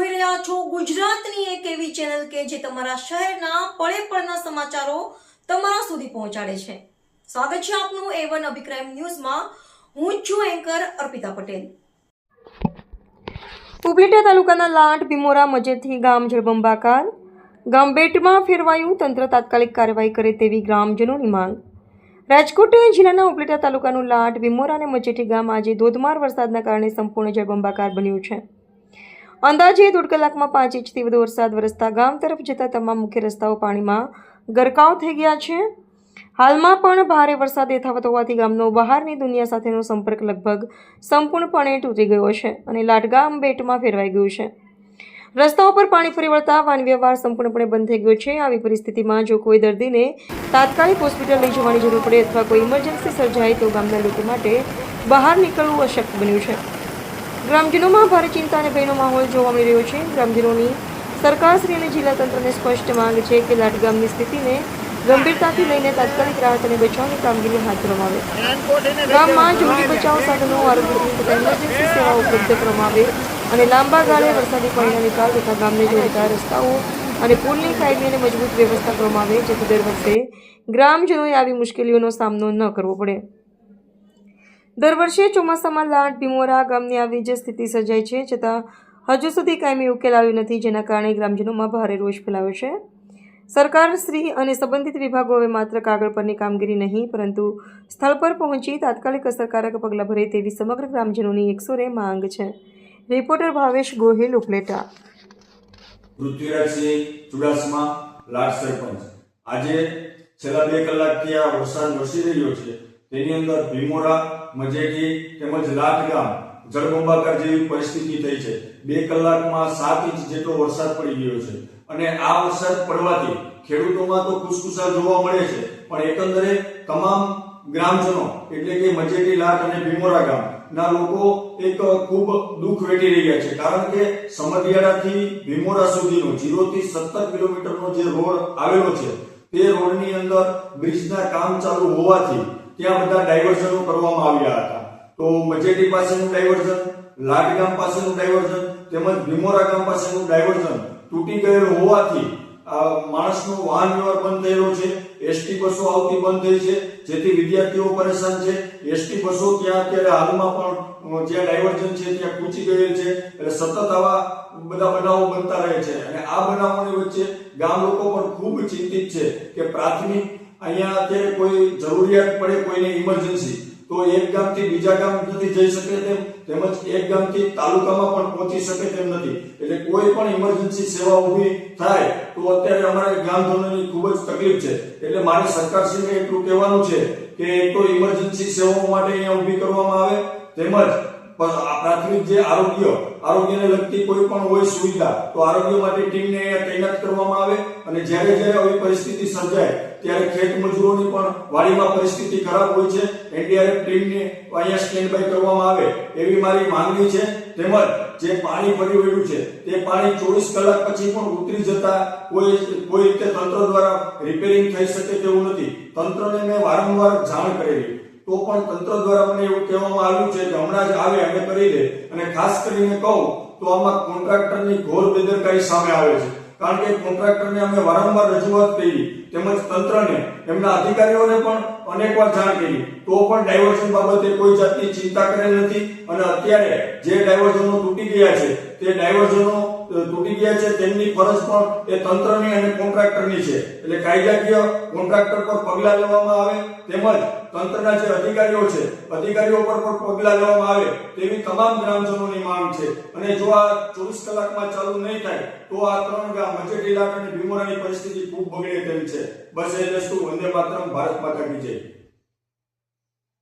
જોઈ રહ્યા છો ગુજરાતની એક એવી ચેનલ કે જે તમારા શહેરના પળે પળના સમાચારો તમારા સુધી પહોંચાડે છે। સ્વાગત છે આપનું A1 અભિક્રાઇમ ન્યૂઝમાં। હું છું એન્કર અર્પિતા પટેલ। ઉપલેટા તાલુકાના લાંટ ભીમોરા મજેથી ગામ જળબંબાકાર, ગામ બેટમાં ફેરવાયું, તંત્ર તાત્કાલિક કાર્યવાહી કરે તેવી ગ્રામજનોની માંગ। રાજકોટ જિલ્લાના ઉપલેટા તાલુકાનું લાંટ ભીમોરા અને મજેઠી ગામ આજે ધોધમાર વરસાદના કારણે સંપૂર્ણ જળબંબાકાર બન્યું છે। અંદાજે 1.5 કલાકમાં 5 ઇંચથી વધુ વરસાદ વરસતા ગામ તરફ જતા તમામ મુખ્ય રસ્તાઓ પાણીમાં ગરકાવ થઈ ગયા છે। હાલમાં પણ ભારે વરસાદ યથાવત હોવાથી ગામનો બહારની દુનિયા સાથેનો સંપર્ક લગભગ સંપૂર્ણપણે તૂટી ગયો છે અને લાટ ગામ બેટમાં ફેરવાઈ ગયું છે। રસ્તાઓ પર પાણી ફરી વળતા વાહન વ્યવહાર સંપૂર્ણપણે બંધ થઈ ગયો છે। આવી પરિસ્થિતિમાં જો કોઈ દર્દીને તાત્કાલિક હોસ્પિટલ લઈ જવાની જરૂર પડે અથવા કોઈ ઇમરજન્સી સર્જાય તો ગામના લોકો માટે બહાર નીકળવું અશક્ય બન્યું છે। ગ્રામજનોમાં ભારે ચિંતા અને ભયનો માહોલ જોવા મળી રહ્યો છે। ગ્રામજનોની સરકારશ્રી અને જિલ્લા તંત્રને સ્પષ્ટ માંગ છે કે લાટ ગામની સ્થિતિને ગંભીરતાથી લઈને તાત્કાલિક રાહત અને બચાવની કામગીરી હાથ ધરવામાં આવે। ગામમાં જરૂરી બચાવ સાધનો, આરોગ્યની તથા ઇમરજન્સી સેવાઓ ઉપલબ્ધ કરવામાં આવે અને લાંબા ગાળે વરસાદી પાણીના નિકાલ તથા ગામને જોડતા રસ્તાઓ અને પુલની કાયમી અને મજબૂત વ્યવસ્થા કરવામાં આવે જેથી દર વખતે ગ્રામજનોએ આવી મુશ્કેલીઓનો સામનો ન કરવો પડે। દર વર્ષે ચોમાસામાં લાંટ ભીમોરા ગામની આવી જ સ્થિતિ સર્જાય છે, છતાં હજુ સુધી કાયમી ઉકેલ આવ્યો નથી, જેના કારણે ગ્રામજનોમાં ભારે રોષ ફેલાયો છે। સરકારશ્રી અને સંબંધિત વિભાગો હવે માત્ર કાગળ પરની કામગીરી નહીં પરંતુ સ્થળ પર પહોંચી તાત્કાલિક અસરકારક પગલાં ભરે તેવી સમગ્ર ગ્રામજનોની એકસોરે માંગ છે। રિપોર્ટર ભાવેશ ગોહિલ, ઉપલેટા। પૃથ્વીરાજસિંહ ચુડાસમા, લાટ સરપંચ। આજે છેલ્લા 2 કલાકથી આ વરસાદ વરસી રહ્યો છે, તેની અંદર ભીમોરા, મજેઠી તેમજ લાટ ગામ જળબંબાકાર જેવી પરિસ્થિતિ થઈ છે। 2 કલાકમાં 7 ઇંચ જેટલો વરસાદ પડી ગયો છે અને આ વરસાદ પડવાથી ખેડૂતોમાં તો ખુશખુશાલ જોવા મળે છે, પણ એકંદરે તમામ ગ્રામજનો એટલે કે મજેઠી, લાટ અને ભીમોરા ગામના લોકો એક ખૂબ દુઃખ વેઠી રહ્યા છે, કારણ કે સમઢિયાળાથી ભીમોરા સુધીનો 0 થી 17 કિલોમીટરનો જે રોડ આવેલો છે તે રોડની અંદર બ્રિજના કામ ચાલુ હોવાથી ત્યાં બધા ડાયવર્ઝનો કરવામાં આવ્યા હતા। તો મજેઠી પાસેનું ડાયવર્ઝન, લાટ ગામ પાસેનું ડાયવર્ઝન તેમજ ભીમોરા ગામ પાસેનું ડાયવર્ઝન તૂટી ગયેલ હોવાથી માણસનો વાહન વ્યવહાર બંધ થયેલો છે। એસટી બસો આવતી બંધ થઈ છે, જેથી વિદ્યાર્થીઓ પરેશાન છે। એસટી બસો ત્યાં અત્યારે હાલમાં પણ જ્યાં ડાયવર્ઝન છે ત્યાં પૂછી ગયેલ છે, એટલે સતત આવા બધા બનાવો બનતા રહે છે અને આ બનાવોની વચ્ચે ગામ લોકો પણ ખૂબ ચિંતિત છે કે પ્રાથમિક અહીંયા અત્યારે કોઈ જરૂરિયાત પડે, કોઈને ઇમરજન્સી, તો એક ગામથી બીજા ગામ નથી જઈ શકે તેમ, તેમજ એક ગામથી તાલુકામાં પણ પહોંચી શકે તેમ નથી, એટલે કોઈ પણ ઇમરજન્સી સેવા ઊભી થાય તો અત્યારે અમારા ગ્રામજનોની ખૂબ જ તકલીફ છે। એટલે મારે સરકારશ્રીને એટલું કહેવાનું છે કે એક તો ઇમરજન્સી સેવાઓ માટે અહીંયા ઊભી કરવામાં આવે, તેમજ પ્રાથમિક જે આરોગ્યને લગતી કોઈ પણ હોય સુવિધા તો આરોગ્ય માટે ટીમને અહીંયા તૈનાત કરવામાં આવે અને જ્યારે આવી પરિસ્થિતિ સર્જાય ત્યારે ખેત મજૂરોની પણ વાડીમાં પરિસ્થિતિ ખરાબ હોય છે, એનડીઆરએફ ટીમને અહીંયા સ્ટેન્ડ બાય કરવામાં આવે એવી મારી માંગણી છે। તેમજ જે પાણી ફરી વળ્યું છે તે પાણી 24 કલાક પછી પણ ઉતરી જતા કોઈ રીતે તંત્ર દ્વારા રિપેરિંગ થઈ શકે તેવું નથી। તંત્રને મેં વારંવાર જાણ કરેલી તો પણ તંત્ર દ્વારા મને એવું કહેવામાં આવ્યું છે કે હમણાં જ આવે અમે કરી દે, અને ખાસ કરીને કહું તો આમાં કોન્ટ્રાક્ટરની ઘોર બેદરકારી સામે આવે છે, કારણ કે કોન્ટ્રાક્ટરને અમે વારંવાર રજૂઆત કરી તેમજ તંત્રને, એમના અધિકારીઓને પણ અનેકવાર જાણ કરી તો પણ ડાયવર્ઝન બાબતે કોઈ જાતની ચિંતા કરેલ નથી અને અત્યારે જે ડાયવર્ઝનો તૂટી ગયા છે તે ડાયવર્ઝનો તૂટી ગયા છે તેમની ફરજ પણ એ તંત્રની અને કોન્ટ્રાક્ટરની છે, એટલે કાયદાકીય કોન્ટ્રાક્ટર પર પગલાં લેવામાં આવે તેમજ તંત્રના જે અધિકારીઓ છે અધિકારીઓ પર પણ પગલાં લેવામાં આવે તેવી તમામ ગ્રામજનોની માંગ છે। અને જો આ 24 કલાકમાં ચાલુ નહીં થાય તો આ 3 ગામ મજેઠી, લાટ અને ભીમોરાની પરિસ્થિતિ ખૂબ બગડે તેમ છે। બસ એ જ વસ્તુ। વંદે માતરમ, ભારત માતા કી જય।